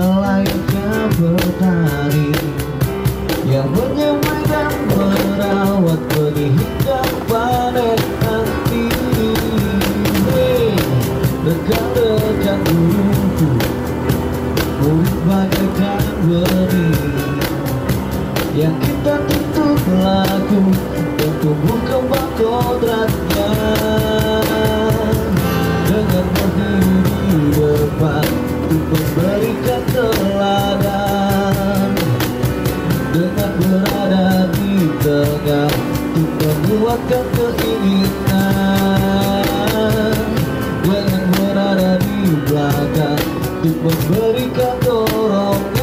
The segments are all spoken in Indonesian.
layaknya petani yang menyemai dan merawat benih hingga panen nanti. Rekan-rekan guruku, murid bagaikan benih yang kita tuntut laku dan tumbuh kembang kodratnya. Dengan berdiri di depan untuk memberikan teladan, dengan berada di tengah untuk menguatkan keinginan, dengan berada di belakang untuk memberikan dorongan.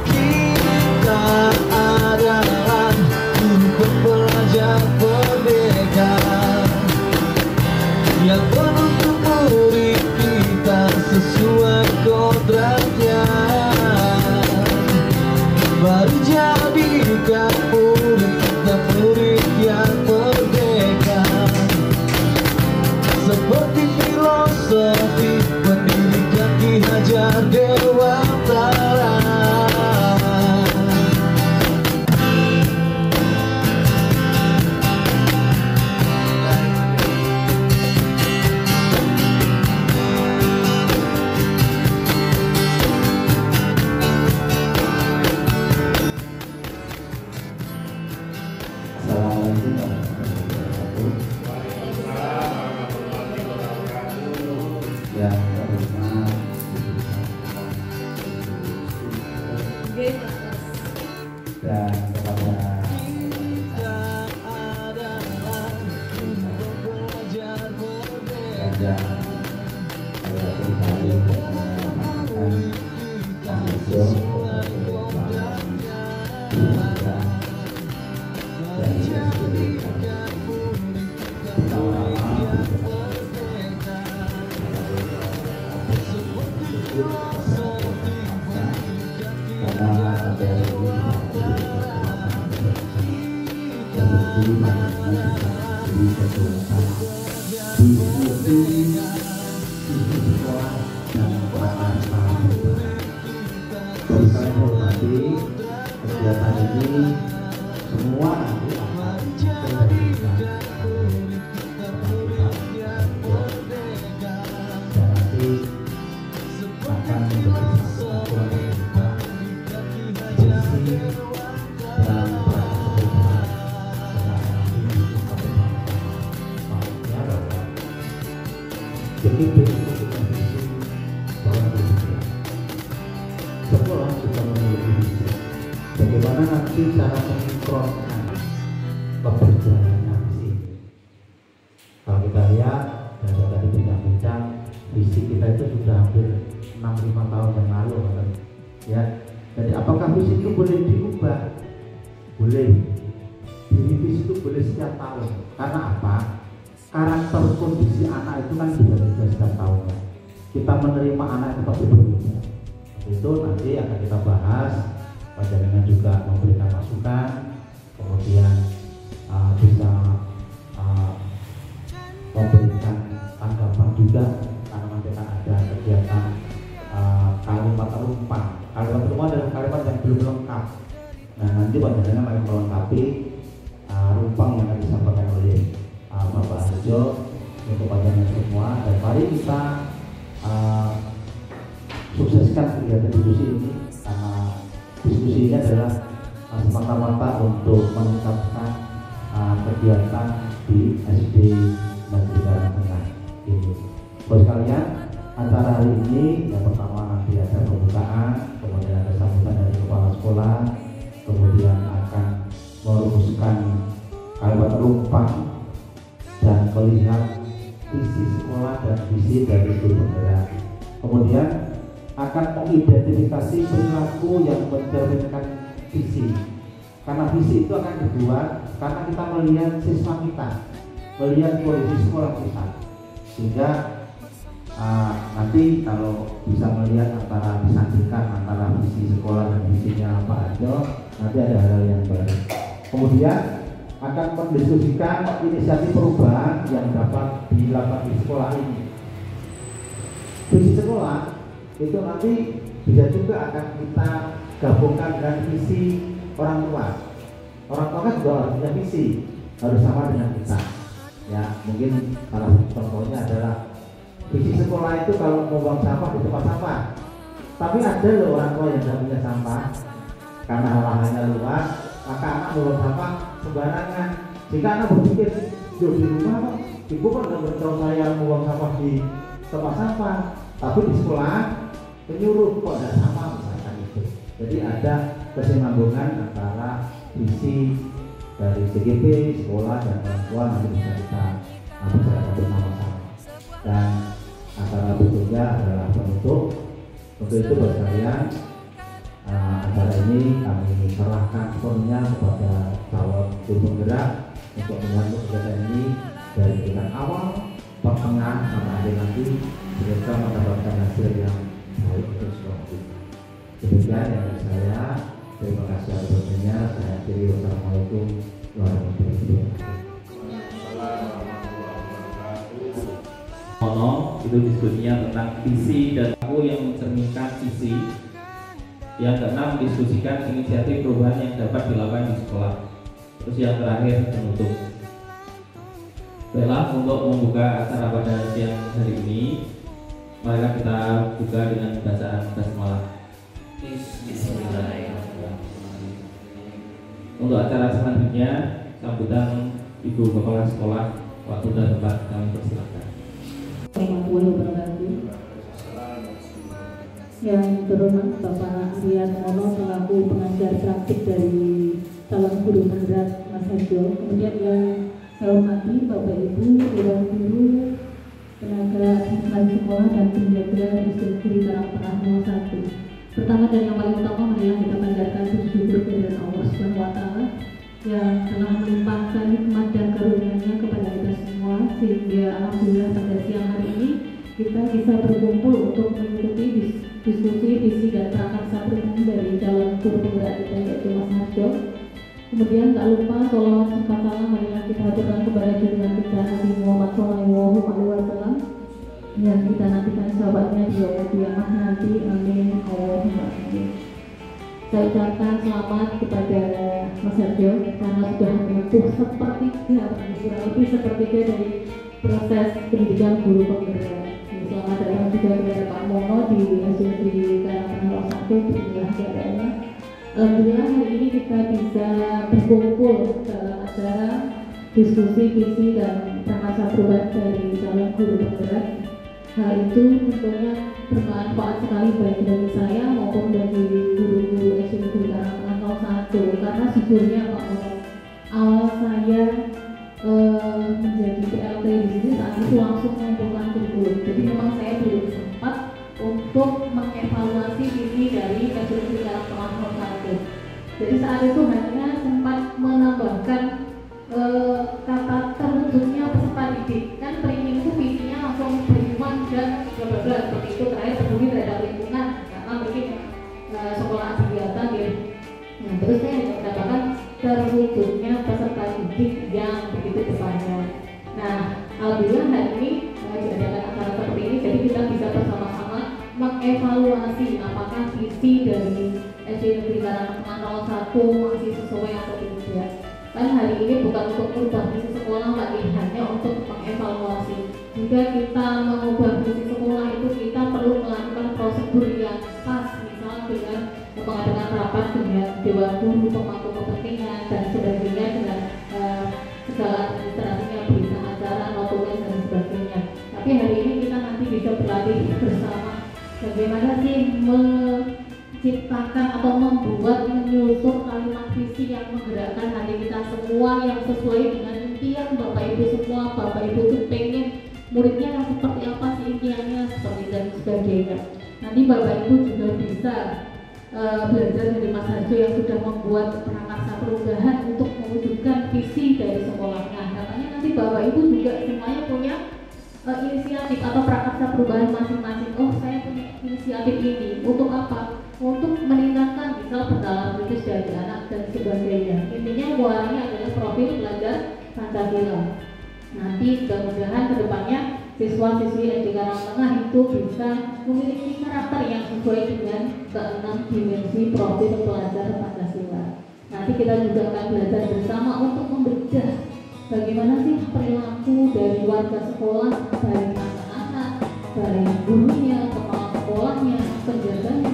Kita adalah guru pembelajar merdeka yang menuntut murid kita sesuai kodratnya. Mari jadikan murid kita murid yang merdeka, seperti filosofi pendidikan Ki Hajar Dewantara. Dan kepada Raja saya pribadi menyampaikan langsung dari SD kegiatan ini semua nanti akan diberikan dan nanti akan menjadi satu aturan bersih dan perubahan jadi sekolah juga memiliki visi bagaimana nanti cara mensinkronkan pekerjaannya visi. Kalau kita lihat dan saya tadi bincang-bincang, visi kita itu sudah hampir 65 tahun yang lalu ya. Jadi apakah visi itu boleh diubah? Boleh. Visi itu boleh setiap tahun. Karena apa? Karakter kondisi anak itu kan beda-beda setiap tahunnya. Kita menerima anak itu pasti berbeda. Itu nanti akan kita bahas. Panjenengan juga memberikan masukan, kemudian bisa memberikan tanggapan juga karena nanti akan ada kegiatan kalimat rumpang. Kalimat rumpang adalah kalimat yang belum lengkap. Nah nanti panjenengan akan melengkapi rumpang yang akan disampaikan oleh Bapak Harjo untuk panjenengan semua. Dan mari kita sukseskan kegiatan diskusi ini karena diskusi ini adalah semata-mata untuk meningkatkan kegiatan di SD Negeri Karangtengah ini. Bos sekalian, acara hari ini yang pertama nanti ada pembukaan, kemudian ada sambutan dari kepala sekolah, kemudian akan merumuskan kalimat rumpang dan melihat visi sekolah dan visi dari guru penggerak. Kemudian akan mengidentifikasi perilaku yang mencerminkan visi. Karena visi itu akan dibuat karena kita melihat siswa kita, melihat kondisi sekolah kita, sehingga nanti kalau bisa melihat antara disandingkan antara visi sekolah dan visinya Pak Harjo, nanti ada hal yang baru. Kemudian akan mendiskusikan inisiatif perubahan yang dapat dilakukan di sekolah ini. visi sekolah itu nanti bisa juga akan kita gabungkan dengan visi orang tua. Orang tua kan juga harus punya visi, harus sama dengan kita. Ya, mungkin salah satu contohnya adalah visi sekolah itu kalau membuang sampah di tempat sampah. Tapi ada loh orang tua yang tidak punya sampah karena lahannya luas, maka anak membuang sampah sembarangan. Jika anak berpikir, di rumah kok ibu kan nggak beritahu saya membuang sampah di tempat sampah, tapi di sekolah penyuruh kok ada sampah misalkan itu. Jadi ada kesinambungan antara visi dari CGP, sekolah dan orang tua nanti bisa kita bicarakan bersama-sama. Dan acara berikutnya adalah penutup. Untuk itu buat kalian, acara ini kami serahkan sepenuhnya kepada calon guru penggerak untuk menyambut kegiatan ini dari tingkat awal, pertengahan sampai akhir nanti, sehingga mendapatkan hasil yang baik untuk semua kita. Demikian yang dari saya. Terima kasih atas perhatiannya. Saya akhiri. Wassalamualaikum warahmatullahi wabarakatuh. Itu diskusinya tentang visi dan aku yang mencerminkan visi. Yang keenam mendiskusikan inisiatif perubahan yang dapat dilakukan di sekolah. Terus yang terakhir penutup. Baiklah, untuk membuka acara pada siang hari ini, marilah kita buka dengan bacaan basmalah. Bismillahirrahmanirrahim. Untuk acara selanjutnya, sambutan Ibu Kepala Sekolah, waktu dan tempat kami persilakan. Warahmatullahi wabarakatuh. Yang terhormat Bapak Arya Mono selaku pengajar praktik dari calon guru penggerak Mas Harjo. Kemudian yang saya hormati Bapak Ibu, Dewan Guru, tenaga administrasi sekolah dan penjaga instruktur Karangtengah 01. Pertama dan yang paling utama marilah kita panjatkan puji syukur kehadirat Allah Subhanahu wa taala yang telah melimpahkan nikmat dan karunia-Nya kepada kita semua, sehingga alhamdulillah pada siang hari ini kita bisa berkumpul untuk mengikuti diskusi visi dan prakarsa perubahan dari calon guru penggerak kita yaitu Mas Harjo. Kemudian tak lupa sholawat serta salam marilah kita haturkan kepada junjungan kita Nabi Muhammad SAW yang kita nantikan sahabatnya di yaumul qiyamah nanti. Amin. Allahumma amin. Saya ucapkan selamat kepada Mas Harjo karena sudah menempuh sepertiga, kurang lebih sepertiga dari proses pendidikan guru penggerak. Selamat datang juga kepada Pak Mono di SDN Karangtengah 01. Bismillah keadaannya. Alhamdulillah hari ini kita bisa berkumpul dalam acara diskusi visi dan prakarsa perubahan dari calon guru penggerak. Hal itu tentunya bermanfaat sekali baik bagi saya maupun bagi guru-guru SDN Karangtengah 01 karena sejujurnya Pak Mono, awal saya menjadi PLT di sini saat itu langsung mengumpulkan kurikulum. Jadi memang saya belum sempat untuk mengevaluasi visi dari SDN Karangtengah 01. Jadi saat itu hanya sempat menambahkan kata terwujudnya peserta didik. Kan peringin itu visinya langsung beriman dan bla seperti itu, terakhir peduli terhadap lingkungan karena mungkin sekolah kegiatan ya. Nah, terus saya mendapatkan terwujudnya peserta didik yang begitu berbanyak. Nah, alhamdulillah hari ini diadakan acara seperti ini, jadi kita bisa bersama-sama mengevaluasi apakah visi dari SDN Karangtengah 01 masih sesuai atau tidak. Kan hari ini bukan untuk merubah visi sekolah lagi, hanya untuk mengevaluasi. Jika kita mengubah visi sekolah itu kita perlu melakukan prosedur yang pas, misal dengan mengadakan rapat dengan dewan guru, pemangku kepentingan dan sebagainya dengan segala administrasinya, berita acara, notulen dan sebagainya. Tapi hari ini kita nanti bisa berlatih bersama bagaimana sih menciptakan atau membuat menyusun kalimat visi yang menggerakkan hati kita semua yang sesuai dengan impian Bapak Ibu semua. Bapak Ibu tuh pengen muridnya yang seperti apa sih impiannya, seperti dan sebagainya. Nanti Bapak Ibu juga bisa belajar dari Mas Harjo yang sudah membuat prakarsa perubahan untuk mewujudkan visi dari sekolahnya. Katanya nanti Bapak Ibu juga semuanya punya inisiatif atau prakarsa perubahan masing-masing. Oh, saya punya inisiatif ini untuk apa? Untuk meningkatkan misal pendalaman kritis dari anak dan sebagainya. Intinya muaranya adalah profil belajar Pancasila. Nanti mudah-mudahan kedepannya siswa-siswi SD Karangtengah itu bisa memiliki karakter yang sesuai dengan keenam dimensi profil pelajar Pancasila. Nanti kita juga akan belajar bersama untuk membedah bagaimana sih perilaku dari warga sekolah, baik anak-anak, baik gurunya, kepala sekolahnya, penjaganya,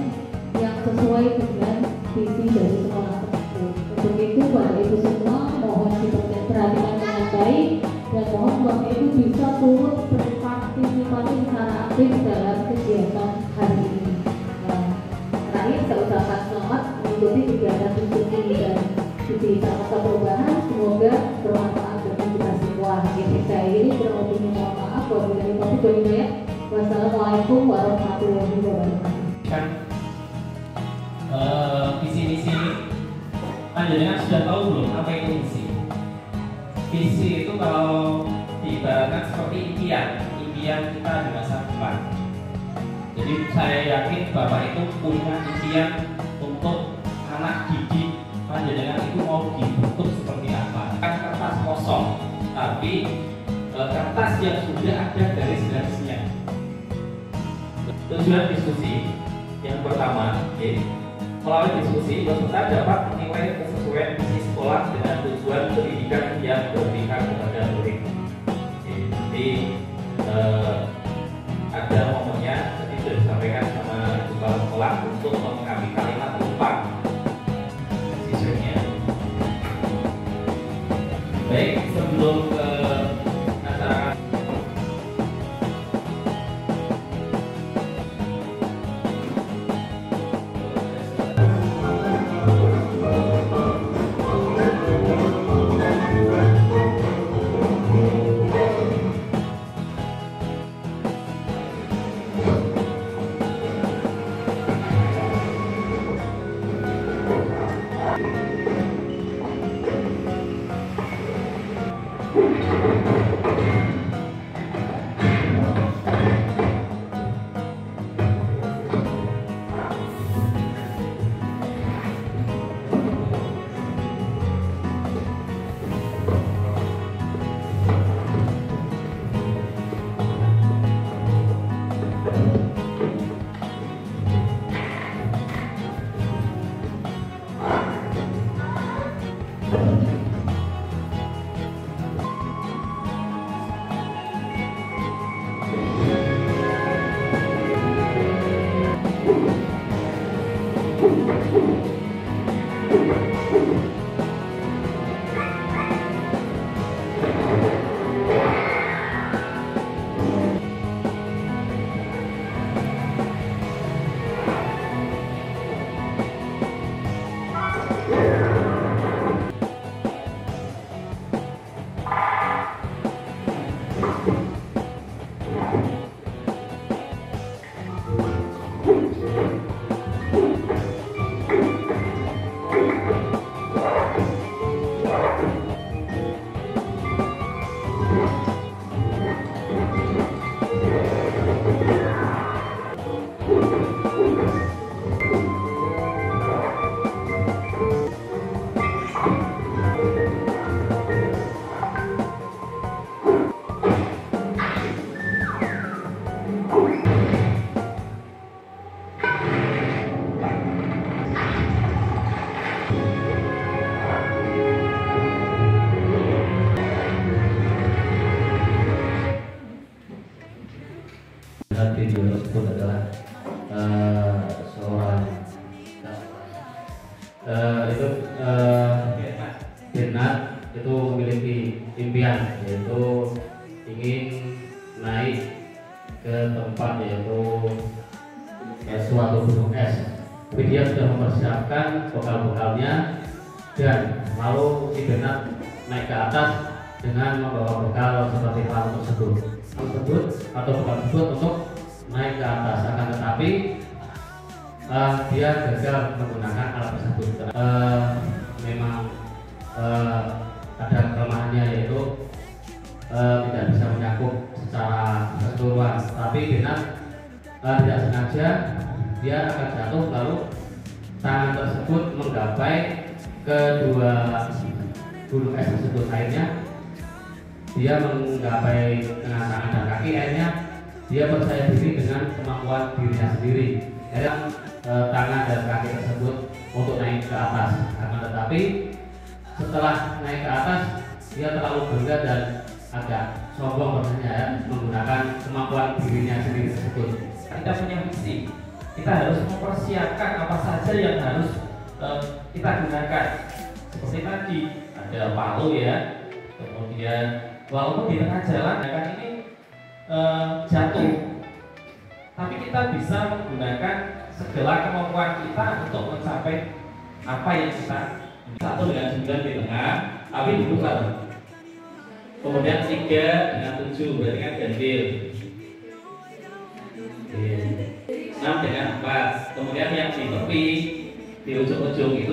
yang sesuai dengan visi dari sekolah tersebut. Untuk itu Bapak Ibu semua mohon diperhatikan dengan baik dan mohon Bapak Ibu bisa turut berpartisipasi secara aktif dalam kegiatan hari ini. Terakhir saya ucapkan selamat mengikuti kegiatan diskusi dan studi Kata Perubahan. Semoga bermanfaat bagi kita semua. Saya ini kurang lebihnya mohon maaf. Wassalamualaikum warahmatullahi wabarakatuh. Visi-misi panjenengan sudah tahu belum apa itu visi? Visi itu kalau diibaratkan seperti impian kita di masa depan. Jadi saya yakin Bapak itu punya impian untuk anak didik panjenengan itu mau dibentuk seperti apa. Bukan kertas kosong, tapi kertas yang sudah ada garis-garisnya. Tujuan diskusi yang pertama, melalui diskusi peserta dapat menilai kesesuaian visi sekolah dengan tujuan pendidikan yang berpihak kepada murid. Jadi ada momennya tadi sudah disampaikan sama kepala sekolah untuk mengambil kalimat lupa siswanya. Baik, sebelum ke acara video tersebut adalah seorang Birnat itu memiliki impian, yaitu ingin naik ke tempat yaitu suatu gunung es. Tapi dia sudah mempersiapkan bekal-bekalnya dan lalu si Birnat naik ke atas dengan membawa bekal seperti perahu tersebut atau bekal tersebut untuk naik ke atas. Akan tetapi dia gagal menggunakan alat tersebut. Memang ada kelemahannya, yaitu tidak bisa menyakup secara keseluruhan. Tapi Birnat tidak sengaja dia akan jatuh, lalu tangan tersebut menggapai kedua gunung es tersebut. Akhirnya dia menggapai dengan tangan dan kaki, akhirnya dia percaya diri dengan kemampuan dirinya sendiri. Akhirnya tangan dan kaki tersebut untuk naik ke atas. Akan tetapi setelah naik ke atas, dia terlalu bangga dan agak sombong rasanya ya, menggunakan kemampuan dirinya sendiri tersebut. Kita punya visi, kita harus mempersiapkan apa saja yang harus kita gunakan. Seperti tadi ada palu ya, kemudian walaupun di tengah jalan kan ini jatuh, tapi kita bisa menggunakan segala kemampuan kita untuk mencapai apa yang kita. 1 dengan 9 di tengah, tapi diputar. Kemudian 3 dengan 7, berarti kan ganjil. 6 dengan 4, kemudian yang di tepi, di ujung-ujung itu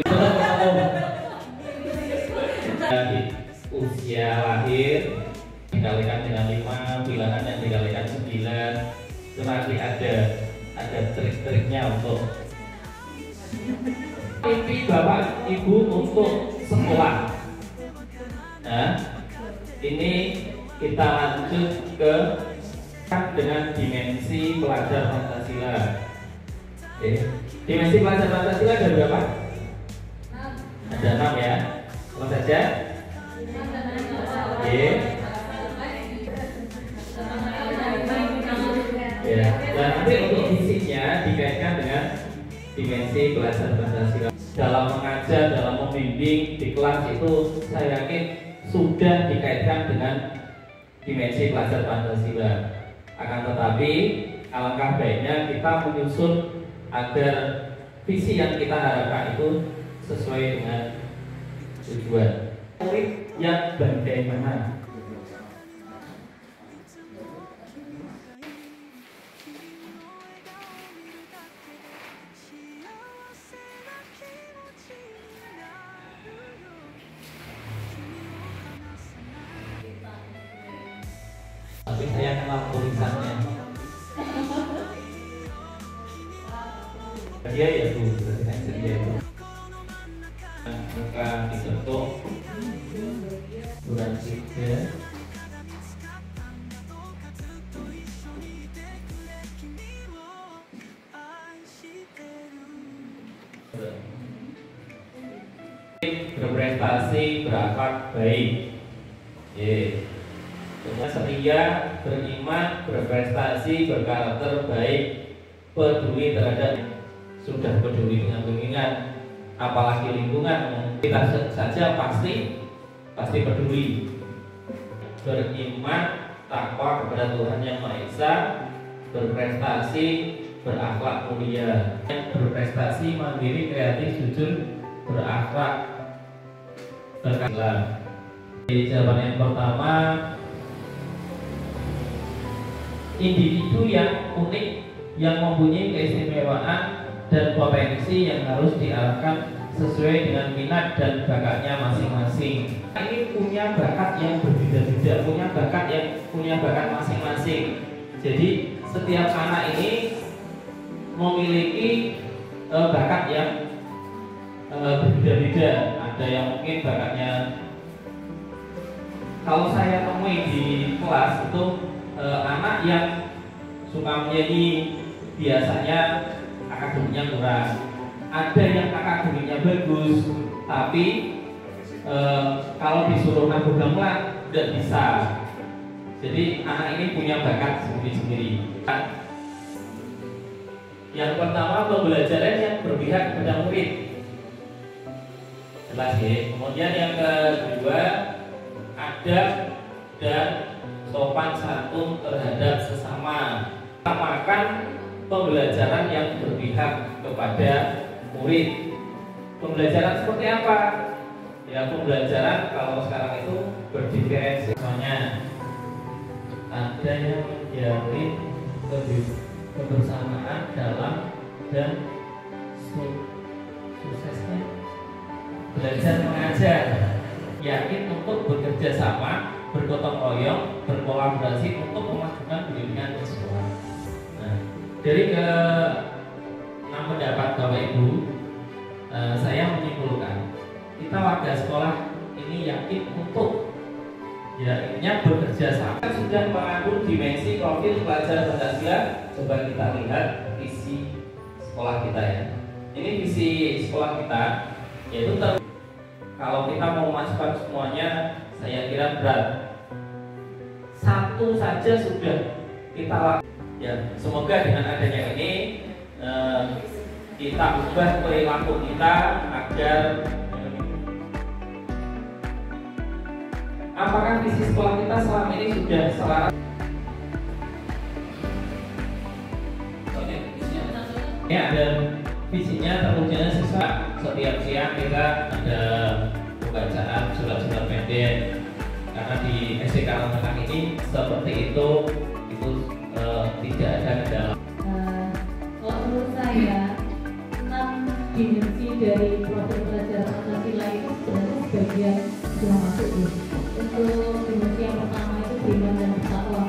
usia lahir dikalikan dengan 5, bilangan yang dikalikan 9. Itu nanti ada trik-triknya untuk mimpi Bapak Ibu untuk sekolah. Nah, ini kita lanjut ke dengan dimensi pelajar Pancasila. Dimensi pelajar Pancasila ada berapa? Ada 6 ya. Apa saja? Ya. Dan nanti untuk visinya dikaitkan dengan dimensi pelajar Pancasila. Dalam mengajar, dalam membimbing di kelas itu saya yakin sudah dikaitkan dengan dimensi pelajar Pancasila. Akan tetapi alangkah baiknya kita menyusun agar visi yang kita harapkan itu sesuai dengan tujuan. Yang bagaimana? Tapi saya kenal tulisannya. Dia ya Bu, berarti kan dia itu. Muka dibentuk bulan 3. Berprestasi, berakhlak baik. Setia, beriman, berprestasi, berkarakter baik, peduli terhadap, sudah peduli dengan lingkungan, apalagi lingkungan, kita saja pasti peduli. Beriman, takwa kepada Tuhan Yang Maha Esa, berprestasi, berakhlak mulia. Berprestasi, mandiri, kreatif, jujur, berakhlak, berkarakter. Di jawaban yang pertama, individu yang unik, yang mempunyai keistimewaan dan potensi yang harus diarahkan sesuai dengan minat dan bakatnya masing-masing. Ini punya bakat yang berbeda-beda, punya bakat masing-masing. Jadi setiap anak ini memiliki bakat yang berbeda-beda. Ada yang mungkin bakatnya, kalau saya temui di kelas itu anak yang suka menyanyi biasanya akademiknya kurang. Ada yang akademiknya bagus, tapi kalau disuruh nabung gamelan tidak bisa. Jadi anak ini punya bakat sendiri-sendiri. Yang pertama, pembelajaran yang berpihak kepada murid, jelas ya. Kemudian yang kedua, adab dan sopan santun terhadap sesama. Utamakan pembelajaran yang berpihak kepada murid. Pembelajaran seperti apa? Ya, pembelajaran kalau sekarang itu berdiferensi. Misalnya ada yang menjalin kebersamaan dalam dan suksesnya belajar mengajar. Yakin untuk bekerja sama, bergotong royong, berkolaborasi untuk memajukan pendidikan sekolah. Nah, dari ke-6 pendapat Bapak Ibu, saya menyimpulkan kita warga sekolah ini yakin untuk Ya, intinya bekerja sama. Sudah mengandung dimensi profil pelajar Pancasila. Coba kita lihat visi sekolah kita ya. Ini visi sekolah kita, yaitu kalau kita mau masukkan semuanya, saya kira berat. Satu saja sudah kita lakukan. Ya, semoga dengan adanya ini kita ubah perilaku kita agar apakah visi sekolah kita selama ini sudah selaras? Ya, ada visinya terwujudnya siswa. Setiap siang kita ada pembacaan surat-surat pendek. Karena di SD Karangtengah ini seperti itu tidak ada kendala. Kalau menurut saya 6 dimensi dari profil pelajar Pancasila itu sebenarnya sebagian sudah masuk ya. Untuk dimensi yang pertama itu beriman dan bertakwa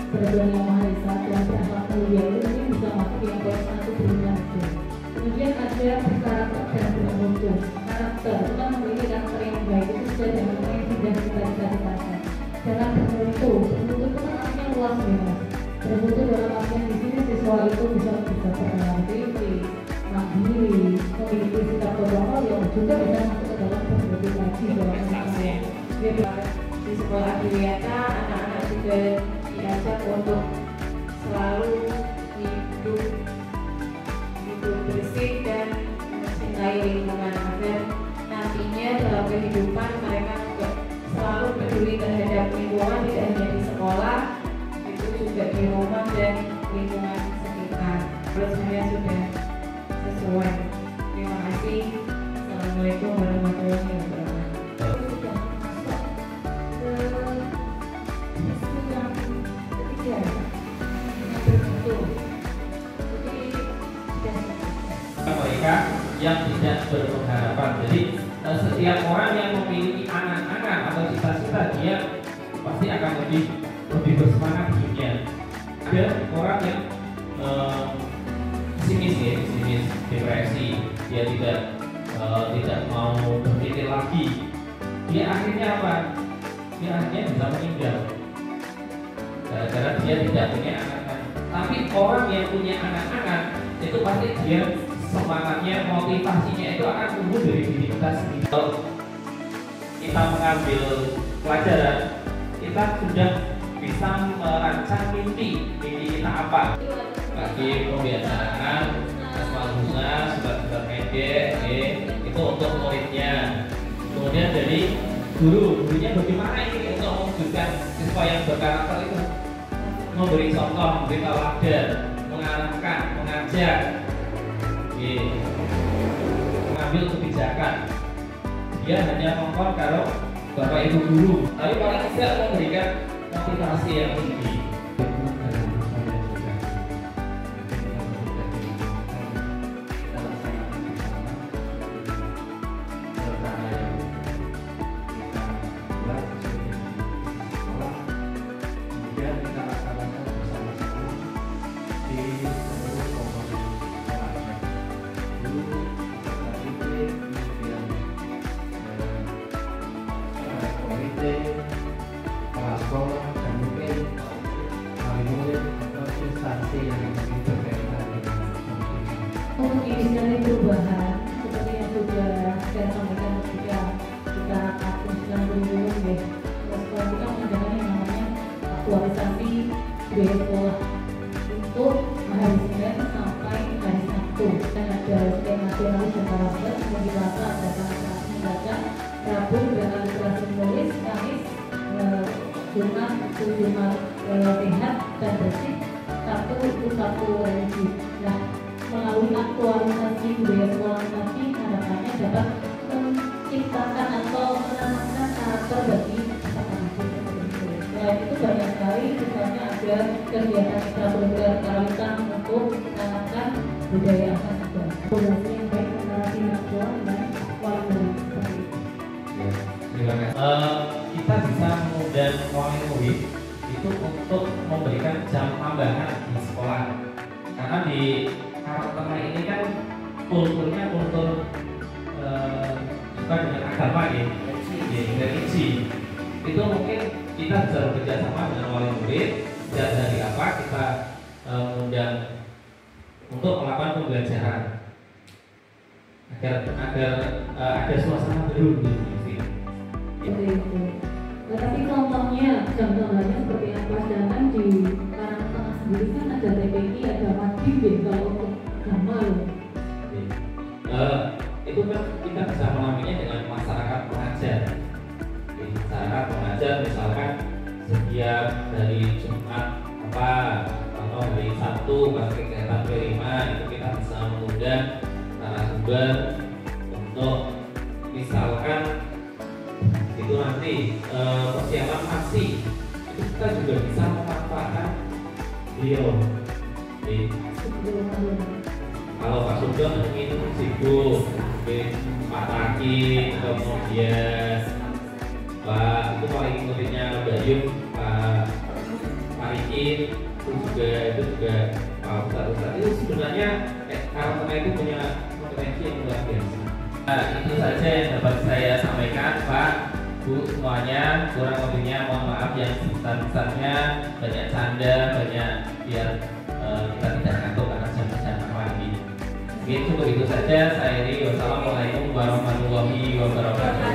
kepada Yang Maha Esa dan berakhlak mulia, itu mungkin bisa masuk yang poin 1 beriman itu. Kemudian ada berkarakter dan bermutu. Karakter itu kan memiliki karakter yang baik, itu sudah dengan apa yang sudah kita cita-citakan. Jangan bermutu itu kan artinya luas ya mas. Bermutu dalam artian di sini siswa itu bisa berperan kritis, mandiri, memiliki sikap gotong yang juga bisa masuk ke dalam berbagai lagi dalam prestasi. Di sekolah Dwiata, anak-anak juga diajak untuk selalu hidup bersih dan mencintai lingkungan agar nantinya dalam kehidupan mereka juga selalu peduli terhadap lingkungan, tidak hanya di sekolah, itu juga di rumah dan lingkungan sekitar. Terus semuanya sudah sesuai. Terima kasih. Assalamualaikum warahmatullahi wabarakatuh. Mereka yang tidak berpengharapan. Jadi setiap orang yang memiliki anak-anak atau cita-cita, dia pasti akan lebih bersemangat hidupnya. Ada orang yang pesimis, depresi, dia tidak mau berpikir lagi. Dia akhirnya apa? Dia akhirnya bisa meninggal gara-gara dia tidak punya anak-anak. Tapi orang yang punya anak-anak itu pasti dia semangatnya, motivasinya itu akan tumbuh dari diri kita sendiri. Kalau kita mengambil pelajaran, kita sudah bisa merancang mimpi kita apa. Bagi pembiasaan, asmal husna, surat-surat pendek, itu untuk muridnya. Kemudian dari gurunya bagaimana ini untuk mewujudkan siswa yang berkarakter itu, memberi contoh, memberi teladan, mengarahkan, mengajak, mengambil kebijakan. Dia hanya ngomong kalau bapak ibu guru, tapi paling tidak memberikan motivasi yang tinggi. Untuk inisiasi perubahan seperti yang sudah saya sampaikan ketika kita tahun 90 ya, sekolah kita mengadakan yang namanya aktualisasi budaya sekolah untuk hari Senin sampai hari Sabtu, dan ada setiap nasionalis dan karakter, kemudian Selasa ada karakter membaca, Rabu gerakan literasi menulis, Kamis Jumat sehat dan bersih, Sabtu itu Sabtu religi. Nah, melalui aktualisasi budaya sekolah nanti harapannya dapat menciptakan atau menanamkan karakter bagi anak-anak itu. Selain itu banyak sekali misalnya ada kegiatan ekstrakurikuler karawitan untuk menanamkan budaya asal juga. Kolaborasi yang baik antara siswa dan wali murid seperti itu. Terima kasih. Kita bisa mengundang wali murid itu untuk memberikan jam tambahan di sekolah, karena di Karangtengah ini kan kulturnya kultur suka dengan agama ya, religi. itu mungkin kita bisa bekerja sama dengan wali murid dan dari apa kita mengundang untuk melakukan pembelajaran agar ada suasana baru di sini. Seperti itu. Nah, tapi contohnya seperti apa? Sedangkan di Karangtengah sendiri kan ada TPI, ada Madib kalau untuk agama loh. Itu kan kita bisa menamainya dengan masyarakat pengajar. Masyarakat pengajar misalkan setiap dari Jumat atau hari Sabtu pas kegiatan kelima itu kita bisa mengundang narasumber untuk misalkan itu nanti persiapan aksi itu kita juga bisa memanfaatkan beliau. Kalau Pak Sugeng ingin sibuk, Pak Taki, kemudian Pak itu paling muridnya Mbak Yum, Pak Rikin, itu juga Pak Ustadz itu sebenarnya karena itu punya kompetensi yang luar biasa. Nah, itu saja yang dapat saya sampaikan, Pak, Bu semuanya. Kurang lebihnya mohon maaf yang sebesar-besarnya, banyak canda, banyak biar kita tidak ngantuk karena jam-jam lagi. Mungkin cukup itu saja. Saya Iri. Wassalamualaikum warahmatullahi wabarakatuh.